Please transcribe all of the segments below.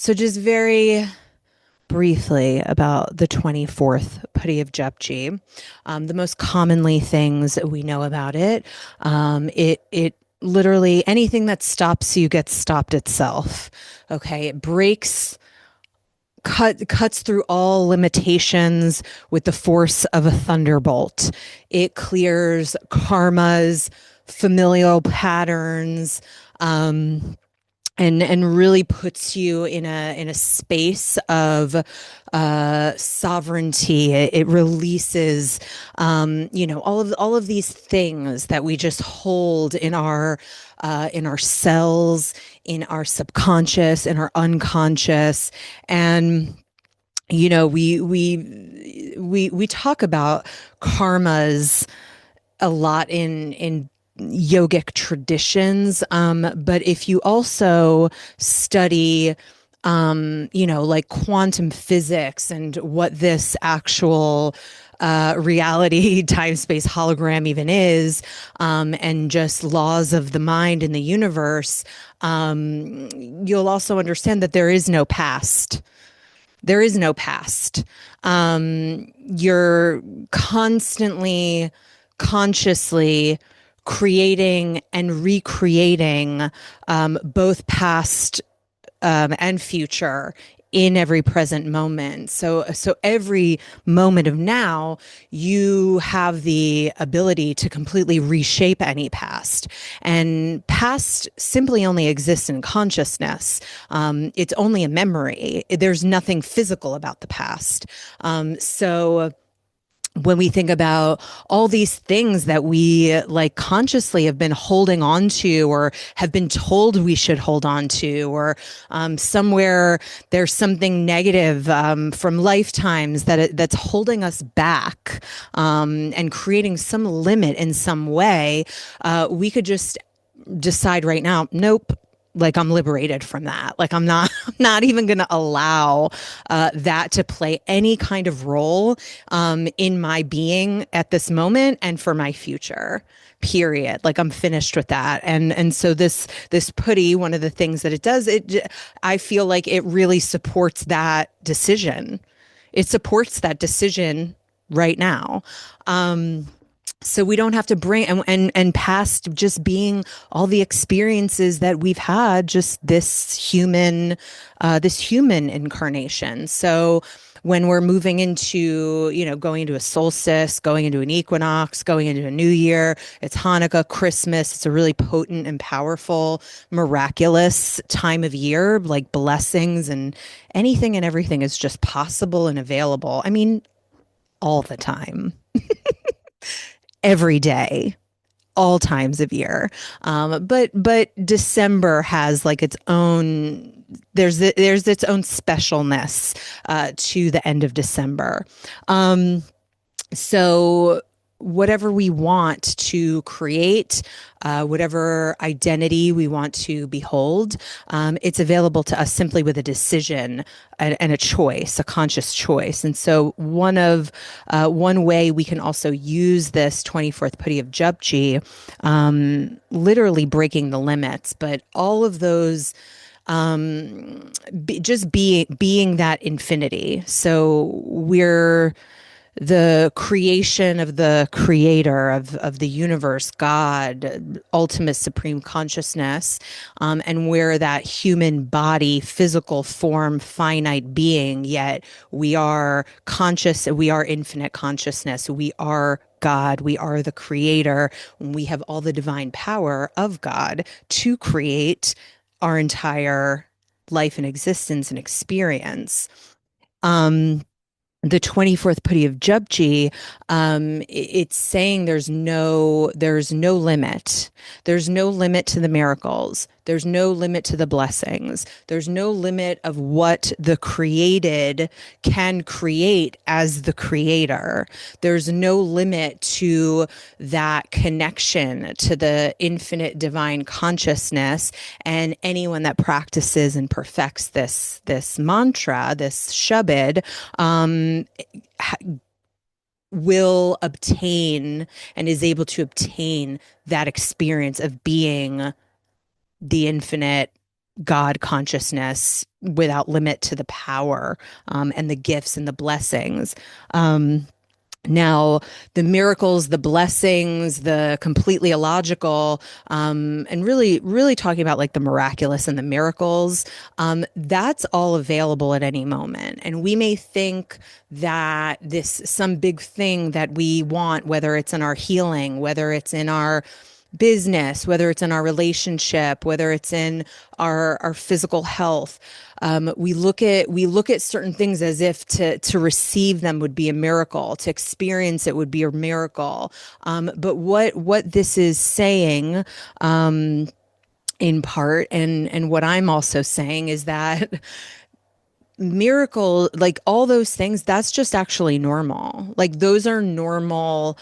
So just very briefly about the 24th Putty of Japji. The most commonly things that we know about it, it literally anything that stops you gets stopped itself. Okay, it breaks cuts through all limitations with the force of a thunderbolt. It clears karmas, familial patterns, and really puts you in a space of sovereignty. It releases, all of these things that we just hold in our cells, in our subconscious, in our unconscious, and we talk about karmas a lot in yogic traditions. But if you also study, like quantum physics and what this actual reality, time space hologram even is, and just laws of the mind in the universe, you'll also understand that there is no past. There is no past. You're constantly, consciously creating and recreating both past and future in every present moment. So every moment of now, you have the ability to completely reshape any past. And past simply only exists in consciousness. It's only a memory. There's nothing physical about the past. So when we think about all these things that we like consciously have been holding on to or have been told we should hold on to, or somewhere there's something negative from lifetimes that's holding us back, and creating some limit in some way, we could just decide right now, nope, like I'm liberated from that. Like I'm not even going to allow that to play any kind of role in my being at this moment and for my future. Period. Like I'm finished with that. And so this putty, one of the things that it does, I feel like it really supports that decision. It supports that decision right now. So we don't have to bring and past just being all the experiences that we've had, just this human incarnation. So when we're moving into, going into a solstice, going into an equinox, going into a new year, it's Hanukkah, Christmas. It's a really potent and powerful, miraculous time of year, like blessings and anything and everything is just possible and available. I mean, all the time, every day, all times of year. But December has like its own. There's its own specialness to the end of December. So whatever we want to create, whatever identity we want to behold, it's available to us simply with a decision and a choice, a conscious choice. And so one way we can also use this 24th Putty of Japji, literally breaking the limits, but all of those just being that infinity. So we're the creation of the creator of the universe, God, ultimate supreme consciousness, and we're that human body, physical form, finite being, yet we are conscious, we are infinite consciousness, we are God, we are the creator, we have all the divine power of God to create our entire life and existence and experience. The 24th Putty of Japji, it's saying there's no limit. There's no limit to the miracles. There's no limit to the blessings. There's no limit of what the created can create as the creator. There's no limit to that connection to the infinite divine consciousness. And anyone that practices and perfects this mantra, this shabad, will obtain and is able to obtain that experience of being the infinite God consciousness without limit to the power, and the gifts and the blessings. Now, the miracles, the blessings, the completely illogical, and really, really talking about like the miraculous and the miracles, that's all available at any moment. And we may think that this some big thing that we want, whether it's in our healing, whether it's in our business, whether it's in our relationship, whether it's in our physical health. We look at certain things as if to receive them would be a miracle, to experience it would be a miracle. But what this is saying, in part, and what I'm also saying is that miracle, like all those things, that's just actually normal. Like those are normal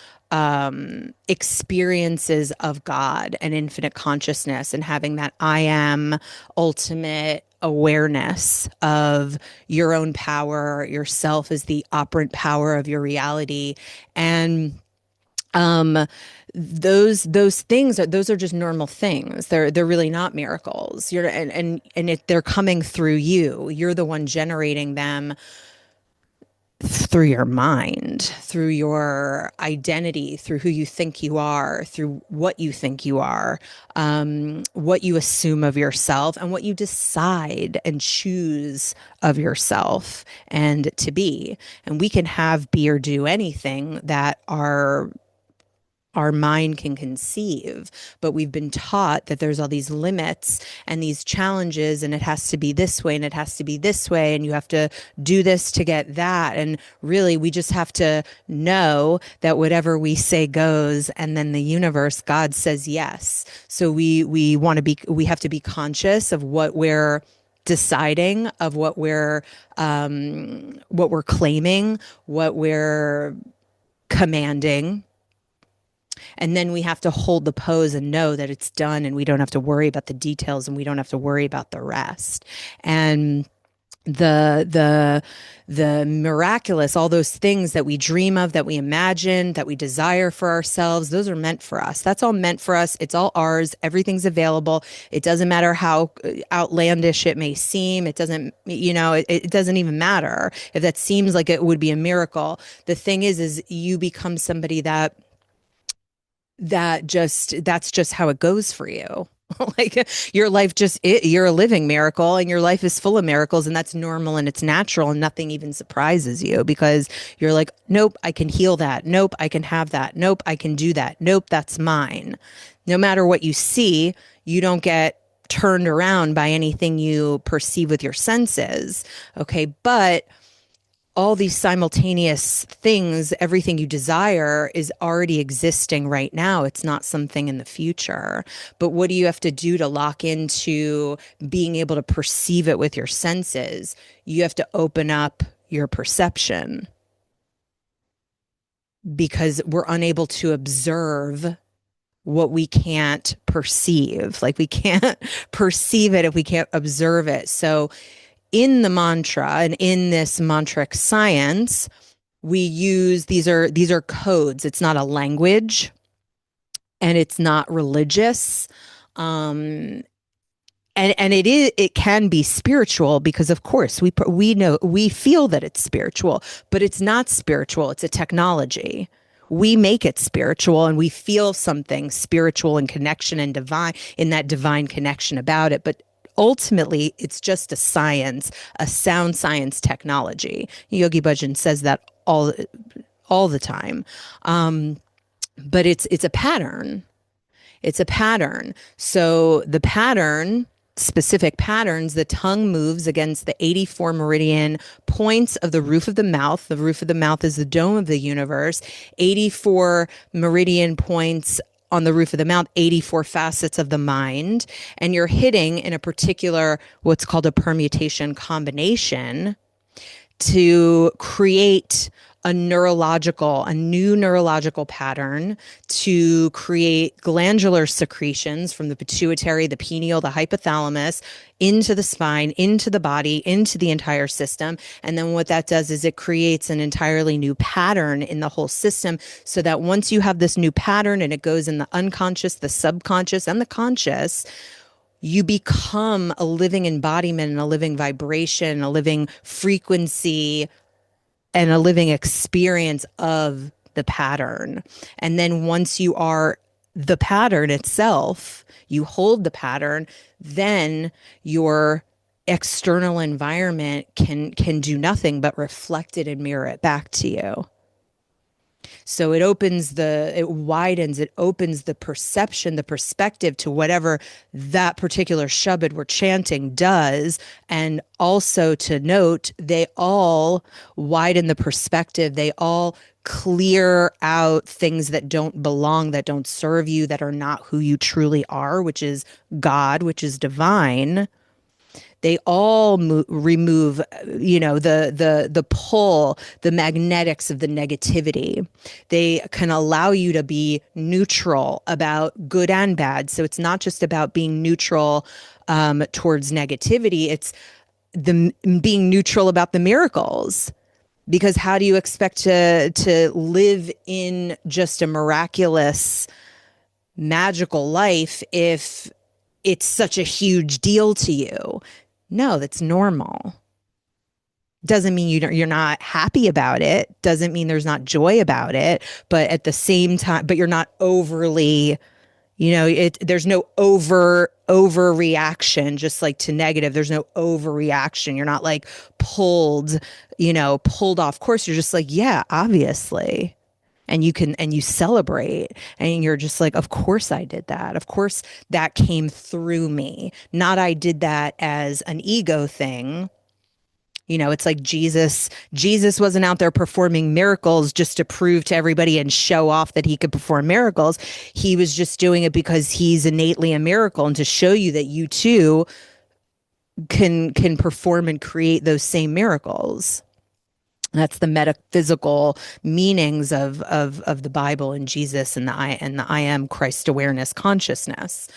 experiences of God and infinite consciousness, and having that I am ultimate awareness of your own power, yourself as the operant power of your reality. And those things are just normal things. They're really not miracles. They're coming through you. You're the one generating them through your mind, through your identity, through who you think you are, through what you think you are, what you assume of yourself, and what you decide and choose of yourself and to be. And we can have, be, or do anything that our mind can conceive, but we've been taught that there's all these limits and these challenges, and it has to be this way, and it has to be this way, and you have to do this to get that. And really, we just have to know that whatever we say goes, and then the universe, God says yes. So we have to be conscious of what we're deciding, of what we're claiming, what we're commanding. And then we have to hold the pose and know that it's done, and we don't have to worry about the details, and we don't have to worry about the rest. And the miraculous, all those things that we dream of, that we imagine, that we desire for ourselves, those are meant for us. That's all meant for us. It's all ours. Everything's available. It doesn't matter how outlandish it may seem. It doesn't, it doesn't even matter if that seems like it would be a miracle. The thing is you become somebody that's just how it goes for you. Like your life you're a living miracle, and your life is full of miracles, and that's normal and it's natural, and nothing even surprises you, because you're like, nope, I can heal that. Nope, I can have that. Nope, I can do that. Nope, that's mine. No matter what you see, you don't get turned around by anything you perceive with your senses. Okay, but all these simultaneous things, everything you desire is already existing right now. It's not something in the future. But what do you have to do to lock into being able to perceive it with your senses? You have to open up your perception, because we're unable to observe what we can't perceive. Like we can't perceive it if we can't observe it. So in the mantra and in this mantric science, we use these are codes. It's not a language, and it's not religious, and it can be spiritual, because of course we feel that it's spiritual, but it's not spiritual. It's a technology. We make it spiritual, and we feel something spiritual and connection and divine, in that divine connection about it, but ultimately, it's just a science, a sound science technology. Yogi Bhajan says that all the time. But it's a pattern. It's a pattern. So the pattern, specific patterns, the tongue moves against the 84 meridian points of the roof of the mouth. The roof of the mouth is the dome of the universe. 84 meridian points on the roof of the mouth, 84 facets of the mind, and you're hitting in a particular, what's called a permutation combination, to create a new neurological pattern, to create glandular secretions from the pituitary, the pineal, the hypothalamus, into the spine, into the body, into the entire system. And then what that does is it creates an entirely new pattern in the whole system, so that once you have this new pattern and it goes in the unconscious, the subconscious, and the conscious, you become a living embodiment and a living vibration, a living frequency, and a living experience of the pattern. And then once you are the pattern itself, you hold the pattern, then your external environment can do nothing but reflect it and mirror it back to you. So it widens, it opens the perception, the perspective to whatever that particular shabad we're chanting does. And also to note, they all widen the perspective. They all clear out things that don't belong, that don't serve you, that are not who you truly are, which is God, which is divine. They all remove, the pull, the magnetics of the negativity. They can allow you to be neutral about good and bad. So it's not just about being neutral towards negativity. It's the being neutral about the miracles. Because how do you expect to live in just a miraculous, magical life if it's such a huge deal to you? No, that's normal. Doesn't mean you're not happy about it. Doesn't mean there's not joy about it. But at the same time, but you're not overly, there's no overreaction, just like to negative. There's no overreaction. You're not like pulled off course. You're just like, yeah, obviously. And you celebrate, and you're just like, of course I did that. Of course that came through me. Not I did that as an ego thing. It's like Jesus wasn't out there performing miracles just to prove to everybody and show off that he could perform miracles. He was just doing it because he's innately a miracle, and to show you that you too can perform and create those same miracles. That's the metaphysical meanings of the Bible and Jesus and the I am Christ awareness consciousness,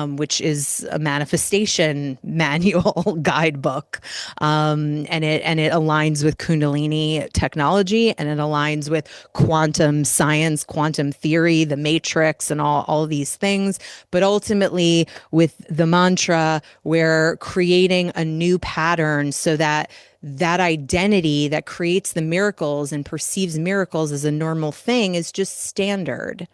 which is a manifestation manual guidebook, and it aligns with Kundalini technology, and it aligns with quantum science, quantum theory, the matrix, and all these things. But ultimately, with the mantra, we're creating a new pattern so that identity that creates the miracles and perceives miracles as a normal thing is just standard.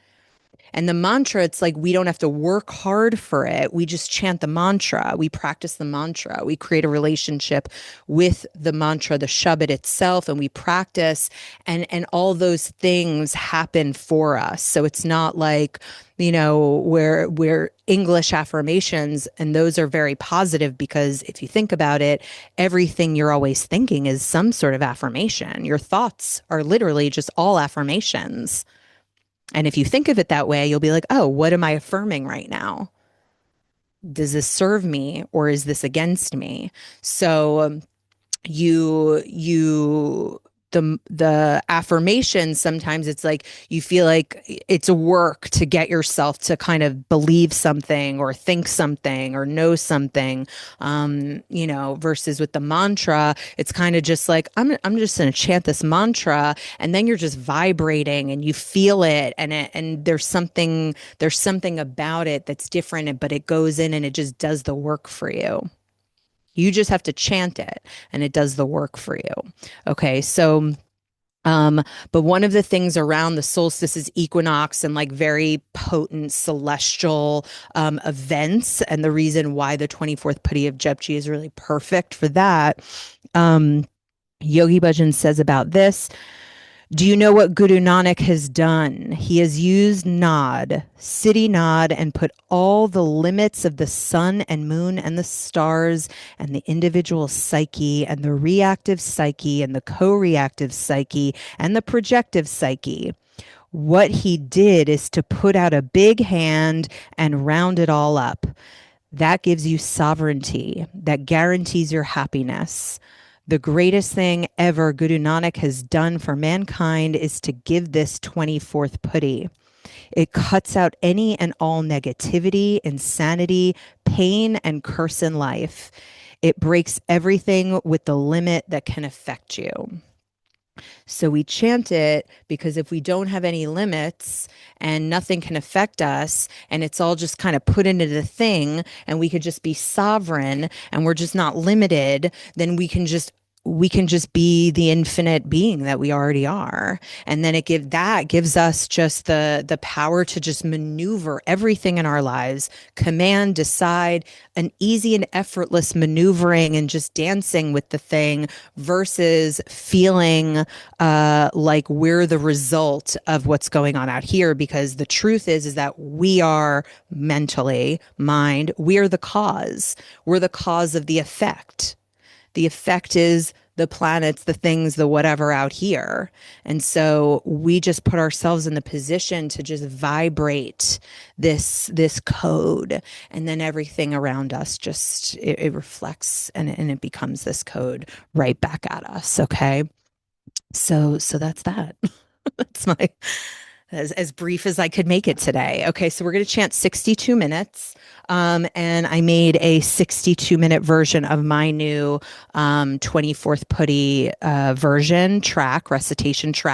And the mantra, it's like we don't have to work hard for it. We just chant the mantra. We practice the mantra. We create a relationship with the mantra, the shabad itself, and we practice, and all those things happen for us. So it's not like, we're English affirmations, and those are very positive, because if you think about it, everything you're always thinking is some sort of affirmation. Your thoughts are literally just all affirmations. And if you think of it that way, you'll be like, oh, what am I affirming right now? Does this serve me, or is this against me? So the affirmation, sometimes it's like you feel like it's a work to get yourself to kind of believe something or think something or know something, versus with the mantra, it's kind of just like, I'm just going to chant this mantra, and then you're just vibrating and you feel it, and there's something about it that's different, but it goes in and it just does the work for you. You just have to chant it, and it does the work for you. Okay, so but one of the things around the solstices, equinox, and like very potent celestial events, and the reason why the 24th Padi of Japji is really perfect for that, Yogi Bhajan says about this: do you know what Guru Nanak has done? He has used Nod, Siddhi Nod, and put all the limits of the sun and moon and the stars and the individual psyche and the reactive psyche and the co-reactive psyche and the projective psyche. What he did is to put out a big hand and round it all up. That gives you sovereignty. That guarantees your happiness. The greatest thing ever Guru Nanak has done for mankind is to give this 24th Padi. It cuts out any and all negativity, insanity, pain, and curse in life. It breaks everything with the limit that can affect you. So we chant it because if we don't have any limits and nothing can affect us and it's all just kind of put into the thing and we could just be sovereign and we're just not limited, then we can just be the infinite being that we already are. And then that gives us just the power to just maneuver everything in our lives, command, decide, an easy and effortless maneuvering and just dancing with the thing versus feeling like we're the result of what's going on out here. Because the truth is that we are mentally, mind, we are the cause. We're the cause of the effect. The effect is the planets, the things, the whatever out here. And so we just put ourselves in the position to just vibrate this code. And then everything around us just it reflects and it becomes this code right back at us. Okay. So that's that. That's my as brief as I could make it today. Okay, so we're going to chant 62 minutes. And I made a 62-minute version of my new 24th Putty version track, recitation track.